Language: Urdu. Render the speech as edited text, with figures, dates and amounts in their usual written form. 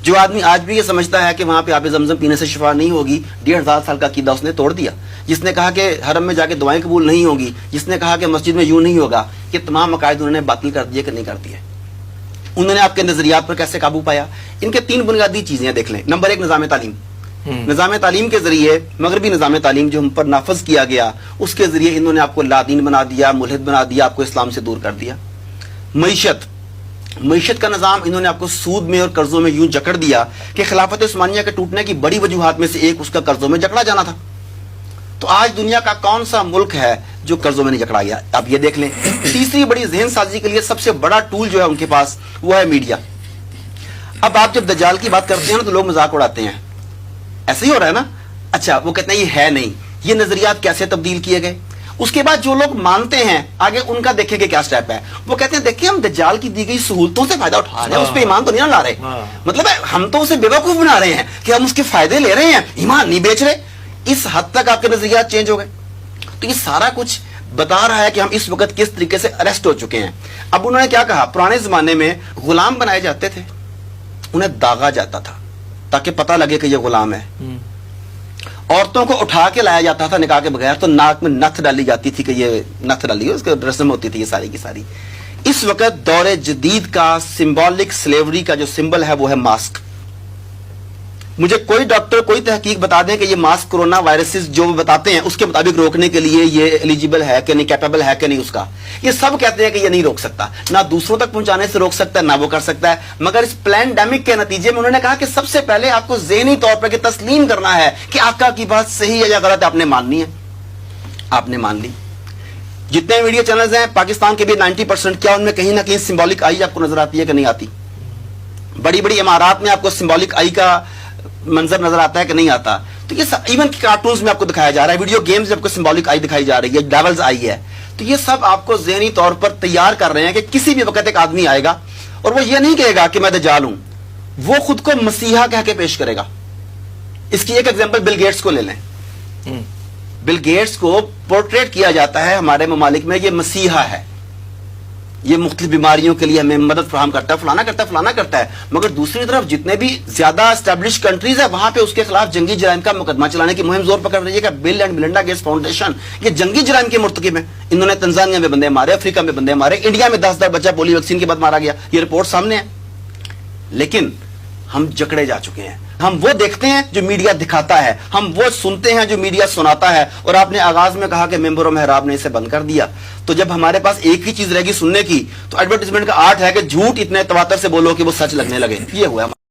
جو آدمی آج بھی یہ سمجھتا ہے کہ وہاں پہ آب زمزم پینے سے شفا نہیں ہوگی، 1500 سال کا عقیدہ اس نے توڑ دیا. جس نے کہا کہ حرم میں جا کے دعائیں قبول نہیں ہوگی، جس نے کہا کہ مسجد میں یوں نہیں ہوگا، یہ تمام عقائد انہوں نے باطل کر دیے کہ نہیں کر دیے. انہوں نے آپ کے نظریات پر کیسے قابو پایا؟ ان کے 3 بنیادی چیزیں دیکھ لیں. نمبر 1 نظام تعلیم. نظام تعلیم کے ذریعے، مغربی نظام تعلیم جو ہم پر نافذ کیا گیا، اس کے ذریعے انہوں نے آپ کو لا دین بنا دیا، ملحد بنا دیا، آپ کو اسلام سے دور کر دیا. معیشت کا نظام انہوں نے آپ کو سود میں اور قرضوں میں یوں جکڑ دیا کہ خلافت عثمانیہ کے ٹوٹنے کی بڑی وجوہات میں سے ایک اس کا قرضوں میں جکڑا جانا تھا. تو آج دنیا کا کون سا ملک ہے جو قرضوں میں نہیں جکڑا گیا؟ آپ یہ دیکھ لیں. تیسری بڑی ذہن سازی کے لیے سب سے بڑا ٹول جو ہے ان کے پاس، وہ ہے میڈیا. اب آپ جب دجال کی بات کرتے ہیں نا تو لوگ مذاق اڑاتے ہیں، ایسے ہی ہو رہا ہے نا. اچھا وہ کہتے ہیں یہ ہے نہیں، یہ نظریات کیسے تبدیل کیے گئے. اس کے بعد جو لوگ مانتے ہیں آگے ان کا دیکھیں کہ کیا سٹیپ ہے. وہ کہتے ہیں دیکھیں ہم دجال کی دی گئی سہولتوں سے فائدہ اٹھا رہے ہیں، اس پہ ایمان تو نہیں لا رہے. مطلب ہے ہم تو اسے بیوقوف بنا رہے ہیں کہ ہم اس کے فائدے لے رہے ہیں، ایمان نہیں بیچ رہے. اس حد تک آپ کے نظریات چینج ہو گئے. تو یہ سارا کچھ بتا رہا ہے کہ ہم اس وقت کس طریقے سے اریسٹ ہو چکے ہیں. اب انہوں نے کیا کہا، پرانے زمانے میں غلام بنائے جاتے تھے، انہیں داغا جاتا تھا تاکہ پتہ لگے کہ یہ غلام ہے. عورتوں کو اٹھا کے لایا جاتا تھا نکاح کے بغیر، تو ناک میں نتھ ڈالی جاتی تھی کہ یہ نتھ ڈالی، اس کی رسم ہوتی تھی یہ ساری کی ساری. اس وقت دور جدید کا سمبولک سلیوری کا جو سمبل ہے وہ ہے ماسک. مجھے کوئی ڈاکٹر کوئی تحقیق بتا دیں کہ یہ ماسک کرونا وائرسز جو بتاتے ہیں اس کے مطابق روکنے کے لیے یہ ایلیجیبل ہے کہ نہیں، کیپیبل ہے کہ نہیں اس کا. یہ سب کہتے ہیں کہ یہ نہیں روک سکتا، نہ دوسروں تک پہنچانے سے روک سکتا ہے نہ وہ کر سکتا ہے. مگر اس پلینڈیمک کے نتیجے میں انہوں نے کہا کہ سب سے پہلے آپ کو ذہنی طور پر کہ تسلیم کرنا ہے کہ آقا کی بات صحیح ہے یا غلط ہے، آپ نے ماننی ہے. آپ نے مان لی. جتنے میڈیا چینلز ہیں پاکستان کے بھی 90%، کیا ان میں کہیں نہ کہیں سمبولک آئی آپ کو نظر آتی ہے کہ نہیں آتی؟ بڑی بڑی عمارات میں آپ کو سمبولک آئی کا منظر نظر آتا ہے کہ نہیں آتا؟ تو یہ ایون کارٹونز میں آپ کو دکھایا جا رہا ہے، ویڈیو گیمز میں آپ کو سمبولک آئی دکھائی جا رہی ہے، ڈیولز آئی ہے. تو یہ سب آپ کو ذہنی طور پر تیار کر رہے ہیں کہ کسی بھی وقت ایک آدمی آئے گا اور وہ یہ نہیں کہے گا کہ میں دجال ہوں، وہ خود کو مسیحا کہہ کے پیش کرے گا. اس کی ایک ایگزامپل بل گیٹس کو لے لیں. بل گیٹس کو پورٹریٹ کیا جاتا ہے ہمارے ممالک میں، یہ مسیحا ہے، یہ مختلف بیماریوں کے لیے ہمیں مدد فراہم کرتا ہے، فلانا کرتا ہے. مگر دوسری طرف جتنے بھی زیادہ اسٹیبلش کنٹریز ہیں وہاں پہ اس کے خلاف جنگی جرائم کا مقدمہ چلانے کی مہم زور پکڑ رہی ہے کہ بل اینڈ میلنڈا گیٹس فاؤنڈیشن یہ جنگی جرائم کے مرتکب ہیں. انہوں نے تنزانیہ میں بندے مارے، افریقہ میں بندے مارے، انڈیا میں 10 بچہ پولیو ویکسین کے بعد مارا گیا، یہ رپورٹ سامنے ہے. لیکن ہم جکڑے جا چکے ہیں. ہم وہ دیکھتے ہیں جو میڈیا دکھاتا ہے، ہم وہ سنتے ہیں جو میڈیا سناتا ہے. اور آپ نے آغاز میں کہا کہ ممبر و محراب نے اسے بند کر دیا. تو جب ہمارے پاس ایک ہی چیز رہے گی سننے کی، تو ایڈورٹائزمنٹ کا آرٹ ہے کہ جھوٹ اتنے تواتر سے بولو کہ وہ سچ لگنے لگے. یہ ہوا ہے.